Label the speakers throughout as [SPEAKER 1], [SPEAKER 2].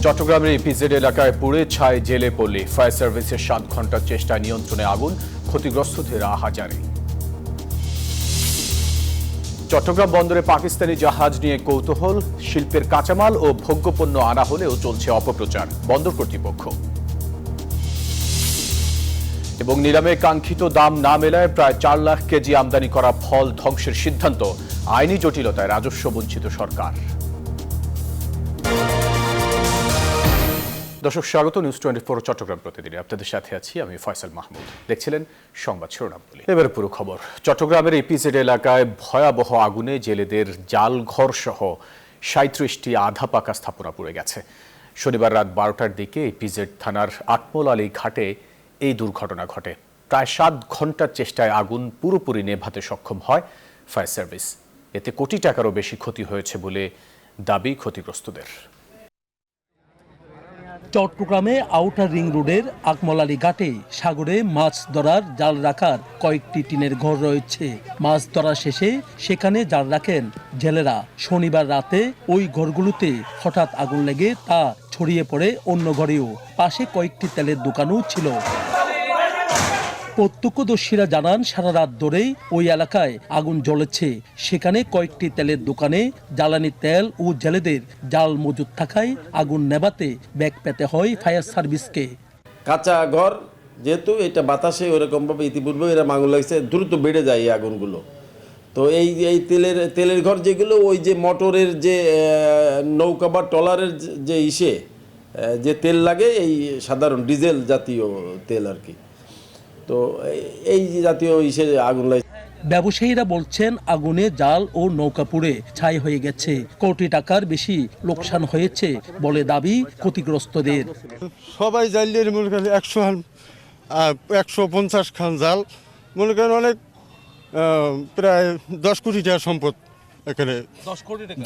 [SPEAKER 1] চট্টগ্রামের ইপিজেড এলাকায় পুড়ে ছাই জেলে পল্লী। ফায়ার সার্ভিসের 7 ঘন্টার চেষ্টায় নিয়ন্ত্রণে আগুন, ক্ষতিগ্রস্তদের হাজারে। চট্টগ্রাম বন্দরে পাকিস্তানি জাহাজ নিয়ে কৌতূহল, শিল্পের কাঁচামাল ও ভোগ্যপণ্য আনা হলেও চলছে অপপ্রচার বন্দর কর্তৃপক্ষ। এবং নিলামে কাঙ্ক্ষিত দাম না মেলায় প্রায় 4 লাখ কেজি আমদানি করা ফল ধ্বংসের সিদ্ধান্ত, আইনি জটিলতায় রাজস্ব বঞ্চিত সরকার। দর্শক স্বাগত নিউজ 24 চট্টগ্রাম প্রতিদিনে, আপনাদের সাথে আছি আমি ফয়সাল মাহমুদ। দেখছিলেন সংবাদ শিরোনামগুলি। এবার পুরো খবর। চট্টগ্রামের ইপিজেড এলাকায় ভয়াবহ আগুনে জেলেদের জাল ঘর সহ 37টি আধা পাকা স্থাপনা পুড়ে গেছে। শনিবার রাত 12টার দিকে ইপিজেড থানার আটমল আলী ঘাটে এই দুর্ঘটনা ঘটে। প্রায় 7 ঘন্টার চেষ্টায় আগুন পুরোপুরি নেভাতে সক্ষম হয় ফায়ার সার্ভিস। এতে কোটি টাকারও বেশি ক্ষতি হয়েছে বলে দাবি ক্ষতিগ্রস্তদের।
[SPEAKER 2] চট্টগ্রামে আউটার রিং রোডের আকমল আলী ঘাটে সাগরে মাছ ধরার জাল রাখার কয়েকটি টিনের ঘর রয়েছে। মাছ ধরা শেষে সেখানে জাল রাখেন জেলেরা। শনিবার রাতে ওই ঘরগুলোতে হঠাৎ আগুন লেগে তা ছড়িয়ে পড়ে অন্য ঘরেও। পাশে কয়েকটি তেলের দোকানও ছিল। প্রত্যক্ষদর্শীরা জানান, সারা রাত ধরেই ওই এলাকায় আগুন জ্বলেছে। সেখানে কয়েকটি তেলের দোকানে জ্বালানি তেল ও জেলেদের জাল মজুদ থাকায় আগুন নেভাতে ব্যাগ পেতে হয় ফায়ার সার্ভিসকে।
[SPEAKER 3] কাঁচা ঘর যেহেতু এটা বাতাসে ওরকমভাবে ইতিপূর্বে এরা আগুন লাগছে, দ্রুত বেড়ে যায় এই আগুনগুলো। তো এই তেলের ঘর যেগুলো ওই যে মোটরের যে নৌকা বা ট্রলারের যে যে তেল লাগে, এই সাধারণ ডিজেল জাতীয় তেল আর কি। তো এই জাতীয় আগুন লাগে।
[SPEAKER 2] ব্যবসায়ীরা বলছেন, আগুনে জাল ও নৌকা পুড়ে ছাই হয়ে গেছে। কোটি টাকার বেশি লোকসান হয়েছে বলে দাবি ক্ষতিগ্রস্তদের।
[SPEAKER 4] সবাই জালিয়ে মনে করেন 150 খান জাল, মনে করেন অনেক প্রায় 10 কোটি টাকার সম্পদ এখানে।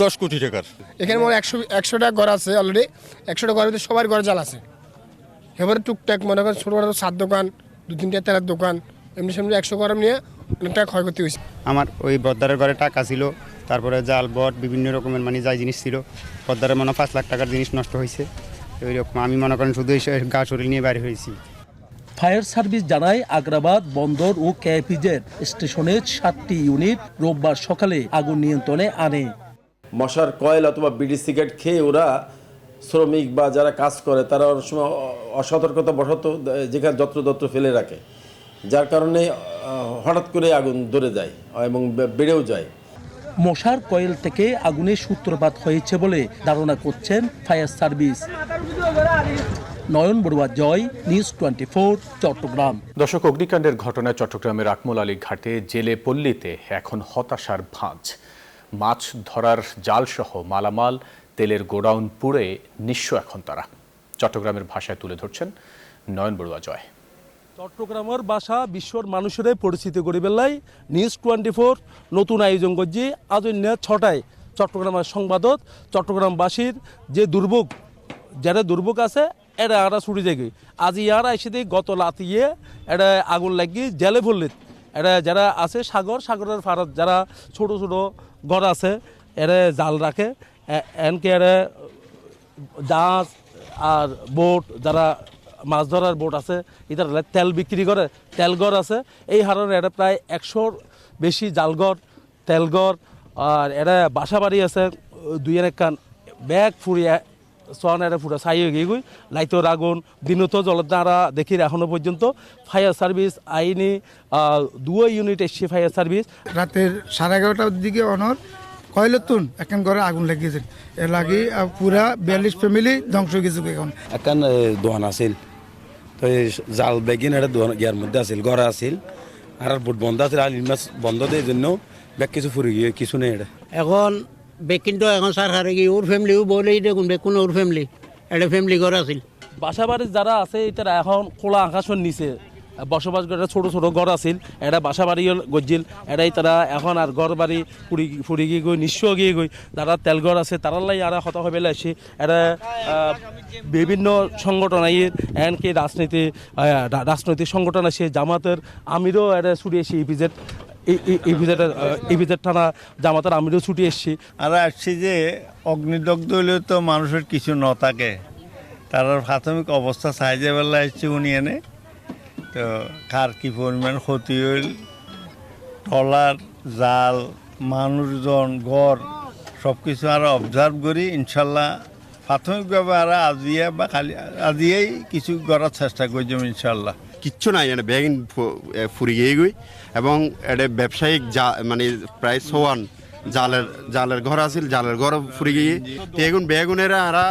[SPEAKER 4] 10 কোটি টাকার
[SPEAKER 5] এখানে মনে 100টা ঘর আছে অলরেডি। 100টা ঘরের মধ্যে সবার ঘরে জাল আছে। এবারে টুকটাক মনে করেন ছোটো সাত দোকান, 2-3টা তেলের দোকান, এমনি সামনে 100 গরম নিয়ে অনেক টাকা ক্ষয়ক্ষতি হয়েছে।
[SPEAKER 6] আমার ওই বদ্দারের ঘরে টাকা ছিল, তারপরে জাল বট বিভিন্ন রকমের মানে যাই জিনিস ছিল। বদ্দারের মনে 5 লাখ টাকার জিনিস নষ্ট হয়েছে। ওই রকম আমি মনে করেন শুধু গা শরীর নিয়ে বাইরে হয়েছি।
[SPEAKER 2] ফায়ার সার্ভিস জানায়, আগ্রাবাদ বন্দর ও কেপিজেড স্টেশনের 7টি ইউনিট রোববার সকালে আগুন নিয়ন্ত্রণে আনে।
[SPEAKER 3] মশার কয়েল অথবা বিড়ি সিগারেট খেয়ে ওরা শ্রমিক বা যারা কাজ করে তারা অনেক সময় অসতর্কতা বশত যেখানে যত্রতত্র ফেলে রাখে, যার কারণে হঠাৎ করে আগুন ধরে যায় এবং বেড়েও যায়।
[SPEAKER 2] মশার কয়েল থেকে আগুনের সূত্রপাত হয়েছে বলে ধারণা করছেন ফায়ার সার্ভিস। নয়ন বড়ুয়া, জয়, নিউজ 24 চট্টগ্রাম।
[SPEAKER 1] দর্শক, অগ্নিকাণ্ডের ঘটনায় চট্টগ্রামের আকমল আলী ঘাটে জেলে পল্লীতে এখন হতাশার ভাঁজ। মাছ ধরার জালসহ মালামাল, তেলের গোডাউন পুড়ে নিঃস্ব এখন তারা। চট্টগ্রামের ভাষায় তুলে ধরছেন নয়ন বড়ুয়া, জয়।
[SPEAKER 2] চট্টগ্রামের ভাষা বিশ্বর মানুষের পরিচিতি করি বেলায় নিউজ 24 নতুন আয়োজন করছি। আজ 6টায় চট্টগ্রামের সংবাদত চট্টগ্রামবাসীর যে দুর্ভোগ, যারা দুর্ভোগ আছে এটা আরা ছুটি যায়। আজ ইয়ারা এসে দিয়ে গত লাতিয়ে এটা আগুন লাগিয়ে জেলে পড়লিত এটা যারা আছে সাগরের ফারত যারা ছোট ছোট ঘর আছে এরা জাল রাখে। এনকে এরা জাহাজ আর বোট, যারা মাছ ধরার বোট আছে, এদের তেল বিক্রি করে তেলঘর আছে। এই হারণে এটা প্রায় 100 বেশি জালঘর, তেলঘর, আর এটা বাসা বাড়ি আছে 2-1 কান। ব্যাগ ফুরিয়ে সোয়ানের ফুটা ছাই হয়ে গিয়ে লাইতর আগুন দিনত জলের দ্বারা দেখি এখনো পর্যন্ত। ফায়ার সার্ভিস আইনি 2 ইউনিট এসছে ফায়ার সার্ভিস।
[SPEAKER 5] রাতের 11:30টার দিকে অনর কয়লতুন একখান ঘরে আগুন লাগিয়েছে। এর লাগে পুরা 42 ফ্যামিলি ধ্বংস হয়ে গেছে। এখন
[SPEAKER 7] একখান দোকান আছিল, তো জাল বেগিন এটা দোকান ইয়ার মধ্যে আছিল, ঘরে আছিল, আর বুট বন্ধ আছিল। আর মাছ বন্ধ দেওয়ার জন্য ব্যাগ কিছু ফুরে গিয়ে কিছু নেই। এটা
[SPEAKER 8] এখন বেগ কিন্তু এখন সরকারে কি ওর ফ্যামিলিও বলেই দেখুন বেকুন ওর ফ্যামিলি, এটা ফ্যামিলি ঘর আছিল।
[SPEAKER 2] বাসা বাড়ির যারা আছে তারা এখন খোলা আকাশের নিচে বসবাস করে। ছোট ছোট ঘর আছিল, এটা বাসা বাড়িও গজিল, এটাই তারা এখন আর ঘর বাড়ি ফুরি গিয়ে গই নিঃস্ব গিয়ে গই। যারা তেলঘর আছে তারার লাই আর হত হয়ে আসে। এটা বিভিন্ন সংগঠন আইয়ের এমনকি রাজনৈতিক সংগঠন আছে, জামাতের আমিরও এটা ছুটি এসে ইপিজেড থানা জামাতের আমিরও ছুটি এসছি।
[SPEAKER 4] আর আসছি যে অগ্নিদগ্ধ হলেও তো মানুষের কিছু ন থাকে,
[SPEAKER 9] তার প্রাথমিক অবস্থা সাইজে বেলা এসছে ইউনিয়নে। তো কার কি পরিমাণ ক্ষতি হইল, ট্রলার, জাল, মানুষজন, ঘর সব কিছু আর অবজার্ভ করি ইনশাল্লাহ প্রাথমিকভাবে আর আজিয়া বা খালি আজিয়াই কিছু করার চেষ্টা করছি ইনশাল্লাহ।
[SPEAKER 10] কিচ্ছু নাই, এটা বেগুন ফুরি গিয়ে গই এবং এটা ব্যবসায়িক মানে প্রায় সোয়ান জালের ঘর আছিল, জালের ঘর ফুরি গিয়ে বেগুনেরা আরা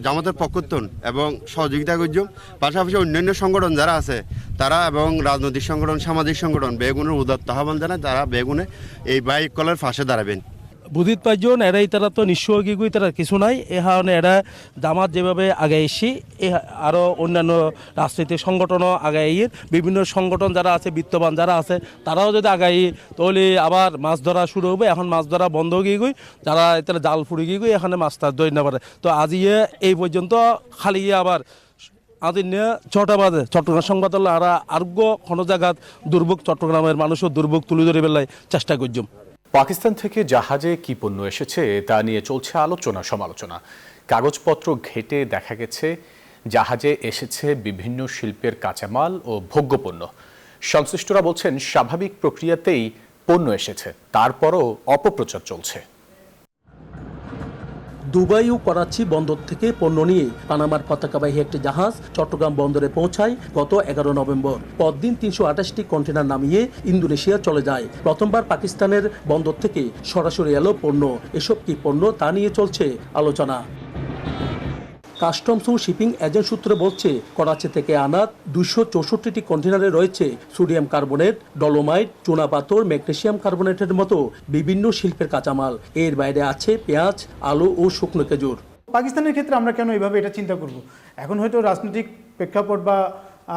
[SPEAKER 10] জামাতের পক্ষতন এবং সহযোগিতা করছ। পাশাপাশি অন্যান্য সংগঠন যারা আছে তারা এবং রাজনৈতিক সংগঠন, সামাজিক সংগঠন বেগুনের উদাত্ত আহ্বান জানায় তারা বেগুনে এই বাইক কলের পাশে দাঁড়াবেন।
[SPEAKER 2] বুধিত পাইজন এরাই তারা তো নিশ্চয় গিয়ে তারা কিছু নাই। এ কারণে এরা জামাত যেভাবে আগে এসি আরও অন্যান্য রাজনৈতিক সংগঠনও আগাই, বিভিন্ন সংগঠন যারা আছে, বিত্তবান যারা আছে তারাও যদি আগাই তাহলে আবার মাছ ধরা শুরু হবে। এখন মাছ ধরা বন্ধ গিয়ে গই, যারা তারা জাল ফুড়ে গিয়ে গই এখানে মাছ তার ধরে না পারে। তো আজিয়ে এই পর্যন্ত খালি আবার আদিন 6টা বাজে চট্টগ্রাম সংবাদ আর আরোগ্য কোনো জায়গাত দুর্ভোগ, চট্টগ্রামের মানুষও দুর্ভোগ তুলে ধরে বেলায় চেষ্টা করছুম।
[SPEAKER 1] পাকিস্তান থেকে জাহাজে কি পণ্য এসেছে তা নিয়ে চলছে আলোচনা সমালোচনা। কাগজপত্র ঘেটে দেখা গেছে জাহাজে এসেছে বিভিন্ন শিল্পের কাঁচামাল ও ভোগ্যপণ্য। সংশ্লিষ্টরা বলছেন স্বাভাবিক প্রক্রিয়াতেই পণ্য এসেছে, তারপরও অপপ্রচার চলছে।
[SPEAKER 2] দুবাই ও করাচি বন্দর থেকে পণ্য নিয়ে পানামার পতাকাবাহী একটি জাহাজ চট্টগ্রাম বন্দরে পৌঁছায় গত 11 নভেম্বর। পরদিন 328টি কন্টেনার নামিয়ে ইন্দোনেশিয়া চলে যায়। প্রথমবার পাকিস্তানের বন্দর থেকে সরাসরি এলো পণ্য। এসব কি পণ্য তা নিয়ে চলছে আলোচনা। কাস্টমস ও শিপিং এজেন্ট সূত্র বলছে করাচি থেকে আনা 264টি কন্টেনারে রয়েছে সোডিয়াম কার্বনেট, ডলোমাইট, চুনা পাথর, ম্যাগনেসিয়াম কার্বনেটের মতো বিভিন্ন শিল্পের কাঁচামাল। এর বাইরে আছে পেঁয়াজ, আলু ও শুকনো খেজুর।
[SPEAKER 11] পাকিস্তানের ক্ষেত্রে আমরা কেন এইভাবে এটা চিন্তা করব? এখন হয়তো রাজনৈতিক প্রেক্ষাপট বা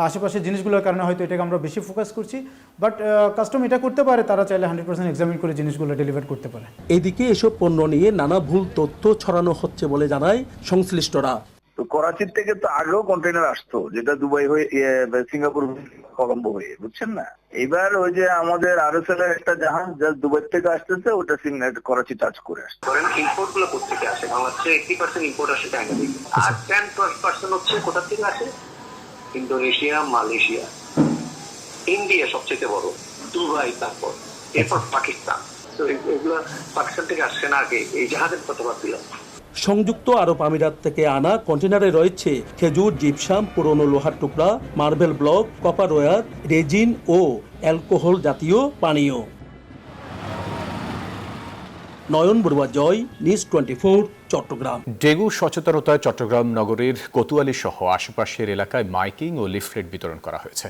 [SPEAKER 11] আশেপাশের জিনিসগুলোর কারণে হয়তো এটাকে আমরা বেশি ফোকাস করছি, বাট কাস্টম এটা করতে পারে, তারা চাইলে 100% এক্সামিন করে জিনিসগুলো ডেলিভার করতে পারে।
[SPEAKER 2] এদিকে এসব পণ্য নিয়ে নানা ভুল তথ্য ছড়ানো হচ্ছে বলে জানায় সংশ্লিষ্টরা।
[SPEAKER 12] তো করাচির থেকে তো আগেও কন্টেনার আসতো, যেটা দুবাই হয়ে সিঙ্গাপুর, কলম্বো হয়ে, বুঝছেন না? এবার ওই যে আমাদের আরএসএল এর একটা জাহাজ যা দুবাই থেকে আসতেছে, ওটা করাচি টাচ করে আসছে।
[SPEAKER 13] ইম্পোর্ট গুলো কোথেকে আসে? বাংলাদেশে 80% ইম্পোর্ট আসে চায়না থেকে, আর 10% হচ্ছে কোথা থেকে আসে? ইন্দোনেশিয়া, মালয়েশিয়া, ইন্ডিয়া সবচেয়ে বড়, দুবাই, তারপর এরপর পাকিস্তান। তো এগুলো পাকিস্তান থেকে আসছে না আগে, এই জাহাজের কথা বাদ দিলাম।
[SPEAKER 2] সংযুক্ত আরব আমিরাত থেকে আনা কন্টেনারে রয়েছে খেজুর, জিপসাম, পুরনো লোহার টুকরা, marble block, copper wire, resin ও অ্যালকোহল জাতীয় পানীয়। নয়ন বড়ুয়া জয়, নিউজ 24, চট্টগ্রাম।
[SPEAKER 1] ডেঙ্গু সচেতনতায় চট্টগ্রাম নগরীর কোতোয়ালি সহ আশেপাশের এলাকায় মাইকিং ও লিফলেট বিতরণ করা হয়েছে।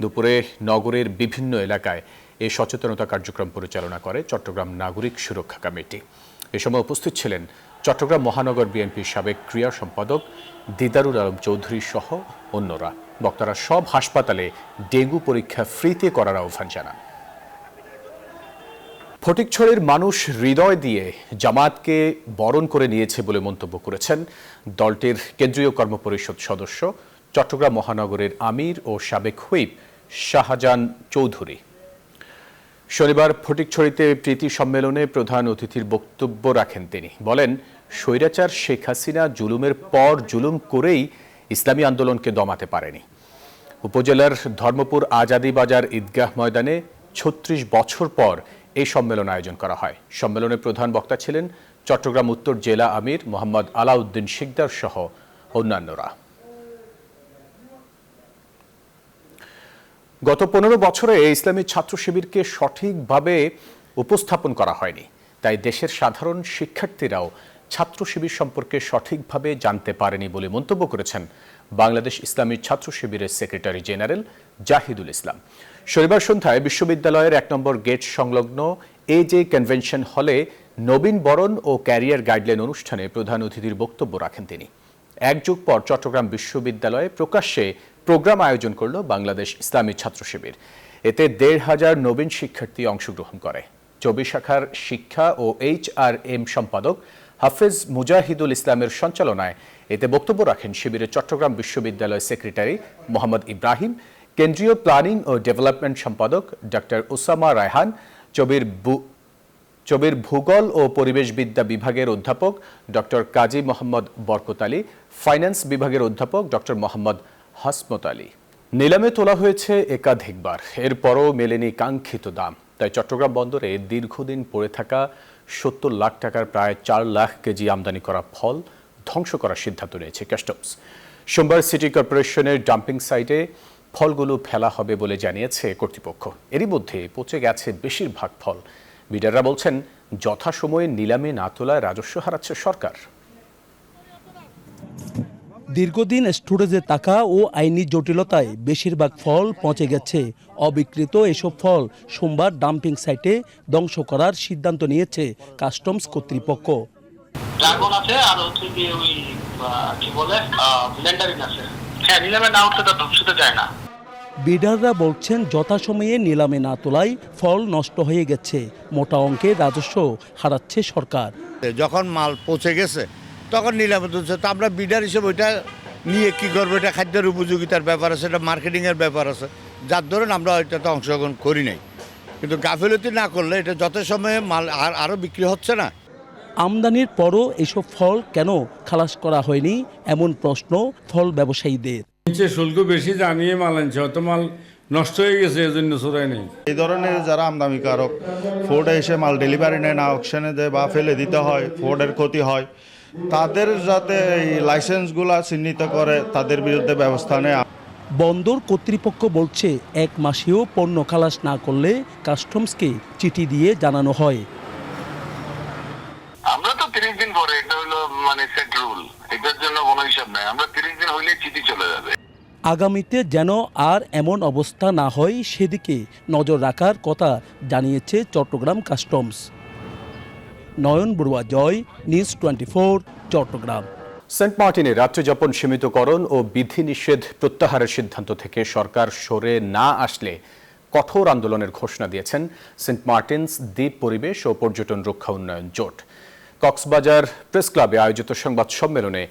[SPEAKER 1] দুপুরে নগরের বিভিন্ন এলাকায় এই সচেতনতা কার্যক্রম পরিচালনা করে চট্টগ্রাম নাগরিক সুরক্ষা কমিটি। এ সময় উপস্থিত ছিলেন চট্টগ্রাম মহানগর বিএনপির সাবেক ক্রীড়া সম্পাদক দিদারুল আলম চৌধুরী সহ অন্যরা। বক্তারা সব হাসপাতালে ডেঙ্গু পরীক্ষা ফ্রিতে করার আহ্বান জানান। ফটিকছড়ির মানুষ হৃদয় দিয়ে জামাতকে বরণ করে নিয়েছে বলে মন্তব্য করেছেন দলটির কেন্দ্রীয় কর্মপরিষদ সদস্য, চট্টগ্রাম মহানগরের আমির ও সাবেক হুইপ শাহজাহান চৌধুরী। শনিবার ফটিকছড়িতে প্রীতি সম্মেলনে প্রধান অতিথির বক্তব্য রাখেন তিনি। বলেন, স্বৈরাচার শেখ হাসিনা জুলুমের পর জুলুম করেই ইসলামী আন্দোলনকে দমাতে পারেনি। উপজেলার ধর্মপুর আজাদি বাজার ঈদগাহ ময়দানে 36 বছর পর এই সম্মেলন আয়োজন করা হয়। সম্মেলনে প্রধান বক্তা ছিলেন চট্টগ্রাম উত্তর জেলা আমির মোহাম্মদ আলাউদ্দিন শিকদার সহ অন্যান্যরা। গত 15 বছরে ইসলামী ছাত্র শিবিরকে সঠিকভাবে উপস্থাপন করা হয়নি, তাই দেশের সাধারণ শিক্ষার্থীরাও ছাত্র শিবির সম্পর্কে সঠিকভাবে জানতে পারেনি বলে মন্তব্য করেছেন বাংলাদেশ ইসলামী ছাত্র শিবিরের সেক্রেটারি জেনারেল জাহিদুল ইসলাম। শনিবার সন্ধ্যায় বিশ্ববিদ্যালয়ের 1 নম্বর গেট সংলগ্ন এজে কনভেনশন হলে নবীন বরণ ও ক্যারিয়ার গাইডলাইন অনুষ্ঠানে প্রধান অতিথির বক্তব্য রাখেন তিনি। এক যুগ পর চট্টগ্রাম বিশ্ববিদ্যালয়ে প্রকাশ্যে প্রোগ্রাম আয়োজন করল বাংলাদেশ ইসলামী ছাত্র শিবির। এতে 1,500 নবীন শিক্ষার্থী অংশগ্রহণ করে। 24 শাখার শিক্ষা ও HRM সম্পাদক হাফেজ মুজাহিদুল ইসলামের সঞ্চালনায় এতে বক্তব্য রাখেন শিবিরের চট্টগ্রাম বিশ্ববিদ্যালয় সেক্রেটারি মোহাম্মদ ইব্রাহিম, কেন্দ্রীয় প্ল্যানিং ও ডেভেলপমেন্ট সম্পাদক ডক্টর ওসামা রায়হান, চবির ভূগোল ও পরিবেশবিদ্যা বিভাগের অধ্যাপক ডক্টর কাজী মোহাম্মদ বরকত আলী, ফাইন্যান্স বিভাগের অধ্যাপক ডক্টর মোহাম্মদ হাসমত আলী। নিলামে তোলা হয়েছে একাধিকবার, এরপরও মেলেনি কাঙ্ক্ষিত দাম। তাই চট্টগ্রাম বন্দরে দীর্ঘদিন পড়ে থাকা ৭০ লাখ টাকার প্রায় ৪ লাখ কেজি আমদানি করা ফল ধ্বংস করার সিদ্ধান্ত নিয়েছে কাস্টমস। সোমবার সিটি কর্পোরেশনের ডাম্পিং সাইটে ফলগুলো ফেলা হবে বলে জানিয়েছে কর্তৃপক্ষ। এরই মধ্যে পচে গেছে বেশিরভাগ ফল। বিডাররা বলছেন, যথাসময়ে নিলামে না তোলায় রাজস্ব হারাচ্ছে সরকার।
[SPEAKER 2] দীর্ঘদিন স্টোরেজে থাকা ও আইনি জটিলতায় বেশিরভাগ ফল পচে গেছে। অবিকৃত এসব ফল সোমবার ডাম্পিং সাইটে ধ্বংস করার সিদ্ধান্ত নিয়েছে কাস্টমস কর্তৃপক্ষ।
[SPEAKER 13] ড্রাগন আছে আর হচ্ছে কি ওই কি বলে ল্যান্ডারিন আছে। হ্যাঁ, নিলামে না উঠলে তো ধ্বংস তো যায় না।
[SPEAKER 2] বিডাররা বলছেন, যথাসময়ে নিলামে না তোলায় ফল নষ্ট হয়ে গেছে। মোটা অঙ্কের রাজস্ব হারাচ্ছে সরকার।
[SPEAKER 9] যখন মাল পচে গেছে তখন নিলামে তুলছে, তো আমরা বিডার হিসেবে ওইটা নিয়ে কি করবো, এটা খাদ্যের উপযোগিতার ব্যাপার আছে, এটা মার্কেটিংয়ের ব্যাপার আছে, যার ধরুন আমরা ওইটাতে অংশগ্রহণ করি নাই। কিন্তু গাফিলতি না করলে এটা যত সময়ে মাল আরও বিক্রি হচ্ছে না।
[SPEAKER 2] আমদানির পরও এসব ফল কেন খালাস করা হয়নি, এমন প্রশ্ন ফল ব্যবসায়ীদের।
[SPEAKER 4] শুল্ক বেশি জানিয়ে মাল আনছে, হয়তো মাল নষ্ট হয়ে গেছে, এজন্য চোরাই নেই।
[SPEAKER 9] এই ধরনের যারা আমদানিকারক ফোর্ডে এসে মাল ডেলিভারি নেয় না, অকশনে দেয় বা ফেলে দিতে হয়, ফোর্ডের ক্ষতি হয়, তাদের যাতে এই লাইসেন্সগুলো চিহ্নিত করে তাদের বিরুদ্ধে ব্যবস্থা নেয়।
[SPEAKER 2] বন্দর কর্তৃপক্ষ বলছে, 1 মাসেও পণ্য খালাস না করলে কাস্টমসকে চিঠি দিয়ে জানানো হয়।
[SPEAKER 13] আমরা তো 30 দিন পরে, এটা হলো মানে সেট রুল, এটার জন্য কোনো হিসাব নাই। আমরা 30 দিন হইলে চিঠি চলে যাবে।
[SPEAKER 2] আগামীতে যেন আর এমন অবস্থা না হয় সেদিকে নজর রাখার কথা জানিয়েছে চট্টগ্রাম কাস্টমস। নয়ন বড়ুয়া জয়, নিউজ 24, চট্টগ্রাম।
[SPEAKER 1] সেন্ট মার্টিনে রাত্রিযাপন সীমিতকরণ ও বিধিনিষেধ প্রত্যাহারের সিদ্ধান্ত থেকে সরকার সরে না আসলে কঠোর আন্দোলনের ঘোষণা দিয়েছেন সেন্ট মার্টিনস দ্বীপ পরিবেশ ও পর্যটন রক্ষা উন্নয়ন জোট। কক্সবাজার প্রেস ক্লাবে আয়োজিত সংবাদ সম্মেলনে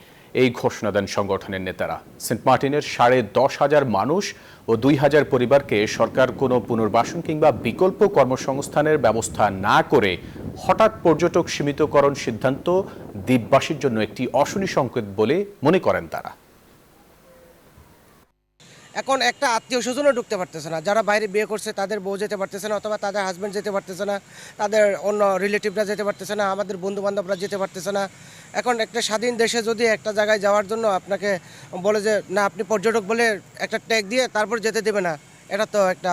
[SPEAKER 1] এই ঘোষণা দেন সংগঠনের নেতারা। সেন্ট মার্টিনের 10,500 মানুষ ও 2,000 পরিবারকে সরকার কোনো পুনর্বাসন কিংবা বিকল্প কর্মসংস্থানের ব্যবস্থা না করে হঠাৎ পর্যটক সীমিতকরণ সিদ্ধান্ত দ্বীপবাসীর জন্য একটি অশনি সংকেত বলে মনে করেন তারা।
[SPEAKER 14] এখন একটা আত্মীয় স্বজনও ঢুকতে পারতেছে না, যারা বাইরে বিয়ে করছে তাদের বউ যেতে পারতেছে না, অথবা তাদের হাজব্যান্ড যেতে পারতেছে না, তাদের অন্য রিলেটিভরা যেতে পারতেছে না, আমাদের বন্ধু বান্ধবরা যেতে পারতেছে না। এখন একটা স্বাধীন দেশে যদি একটা জায়গায় যাওয়ার জন্য আপনাকে বলে যে না আপনি পর্যটক বলে একটা ট্যাগ দিয়ে তারপর যেতে দেবে না, এটা তো একটা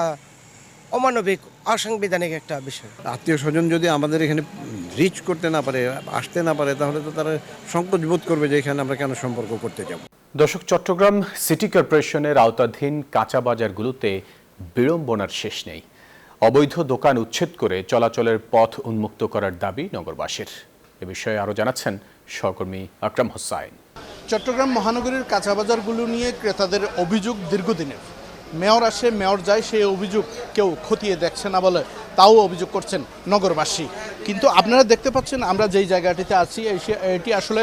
[SPEAKER 14] অমানবিক, অসাংবিধানিক একটা বিষয়।
[SPEAKER 15] আত্মীয় স্বজন যদি আমাদের এখানে রিচ করতে না পারে, আসতে না পারে, তাহলে তো তারা সংকোচ বোধ করবে যে এখানে আমরা কেন সম্পর্ক করতে যাব।
[SPEAKER 1] দর্শক, চট্টগ্রাম সিটি কর্পোরেশনের আওতাধীন কাঁচা বাজারগুলোতে বিড়ম্বনার শেষ নেই। অবৈধ দোকান উচ্ছেদ করে চলাচলের পথ উন্মুক্ত করার দাবি নগরবাসীর। এ বিষয়ে আরও জানাচ্ছেন সহকর্মী আকরাম হোসাইন।
[SPEAKER 16] চট্টগ্রাম মহানগরীর কাঁচা বাজারগুলো নিয়ে ক্রেতাদের অভিযোগ দীর্ঘদিনের। মেয়র আসে, মেয়র যায়, সেই অভিযোগ কেউ খতিয়ে দেখছে না বলে তাও অভিযোগ করছেন নগরবাসী। কিন্তু আপনারা দেখতে পাচ্ছেন আমরা যেই জায়গাটিতে আছি এটি আসলে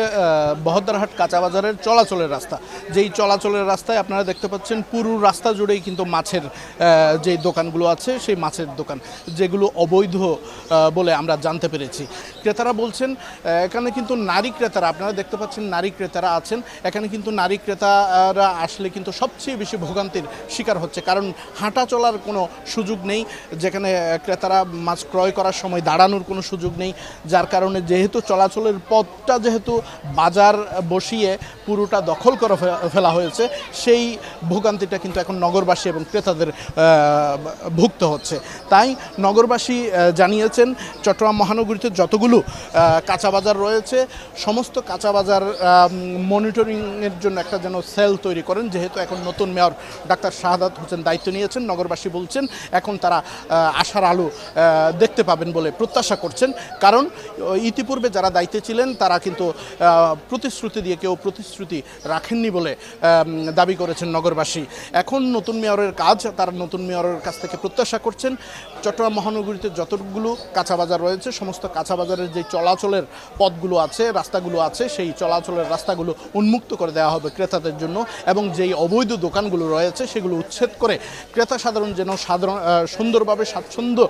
[SPEAKER 16] বহদ্দারহাট কাঁচা বাজারের চলাচলের রাস্তা। যেই চলাচলের রাস্তায় আপনারা দেখতে পাচ্ছেন পুরো রাস্তা জুড়েই কিন্তু মাছের যেই দোকানগুলো আছে সেই মাছের দোকান, যেগুলো অবৈধ বলে আমরা জানতে পেরেছি। ক্রেতারা বলছেন এখানে কিন্তু নারী ক্রেতারা, আপনারা দেখতে পাচ্ছেন নারী ক্রেতারা আছেন, এখানে কিন্তু নারী ক্রেতারা আসলে কিন্তু সবচেয়ে বেশি ভোগান্তির শিকার হচ্ছে, কারণ হাঁটা চলার কোনো সুযোগ নেই। যেখানে ক্রেতারা মাছ ক্রয় করার সময় দাঁড়ানোর কোনো সুযোগ নেই, যার কারণে যেহেতু চলাচলের পথটা যেহেতু বাজার বসিয়ে পুরোটা দখল করে ফেলা হয়েছে, সেই ভোগান্তিটা কিন্তু এখন নগরবাসী এবং ক্রেতাদের ভুগতে হচ্ছে। তাই নগরবাসী জানিয়েছেন চট্টগ্রাম মহানগরীতে যতগুলো কাঁচা বাজার রয়েছে সমস্ত কাঁচা বাজার মনিটরিংয়ের জন্য একটা যেন সেল তৈরি করেন। যেহেতু এখন নতুন মেয়র ডাক্তার শাহাদাত হোসেন দায়িত্ব নিয়েছেন, নগরবাসী বলছেন এখন তারা আশার আলো দেখতে পাবেন বলে প্রত্যাশা করছেন। কারণ ইতিপূর্বে যারা দায়িত্বে ছিলেন তারা কিন্তু প্রতিশ্রুতি দিয়ে কেউ প্রতিশ্রুতি রাখেননি বলে দাবি করেছেন নগরবাসী। এখন নতুন মেয়রের কাজ, তারা নতুন মেয়রের কাছ থেকে প্রত্যাশা করছেন চট্টগ্রাম মহানগরীতে যতগুলো কাঁচা বাজার রয়েছে সমস্ত কাঁচা বাজারের যে চলাচলের পথগুলো আছে, রাস্তাগুলো আছে, সেই চলাচলের রাস্তাগুলো উন্মুক্ত করে দেওয়া হবে ক্রেতাদের জন্য, এবং যেই অবৈধ দোকানগুলো রয়েছে সেগুলো উচ্ছেদ করে ক্রেতা সাধারণ যেন সুন্দরভাবে স্বাচ্ছন্দ্য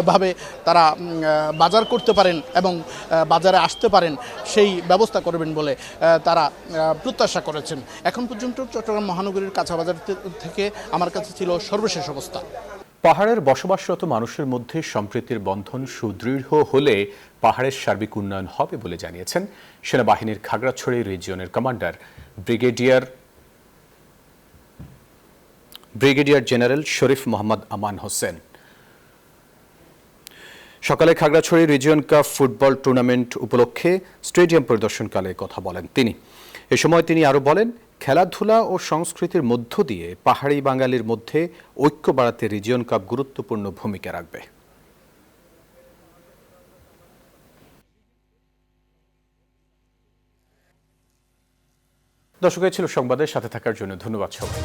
[SPEAKER 16] ভাবে তারা বাজার করতে পারেন এবং বাজারে আসতে পারেন সেই ব্যবস্থা করবেন বলে তারা প্রত্যাশা করেছেন। এখন পর্যন্ত চট্টগ্রাম মহানগরীর কাঁচা বাজার থেকে আমার কাছে ছিল সর্বশেষ অবস্থা।
[SPEAKER 1] পাহাড়ের বসবাসরত মানুষের মধ্যে সম্প্রীতির বন্ধন সুদৃঢ় হলে পাহাড়ের সার্বিক উন্নয়ন হবে বলে জানিয়েছেন সেনাবাহিনীর খাগড়াছড়ি রিজিয়নের commander brigadier general Sharif Mohammad Aman Hossain. সকালে Khagrachari region cup football tournament উপলক্ষে স্টেডিয়াম পরিদর্শনকালে কথা বলেন তিনি। এ সময় তিনি আরও বলেন, খেলাধুলা ও সংস্কৃতির মধ্য দিয়ে পাহাড়ি বাঙালির মধ্যে ঐক্য বাড়াতে রিজিয়ন কাপ গুরুত্বপূর্ণ ভূমিকা রাখবে। দর্শক, ছিল সংবাদের সাথে থাকার জন্য ধন্যবাদ সবাই।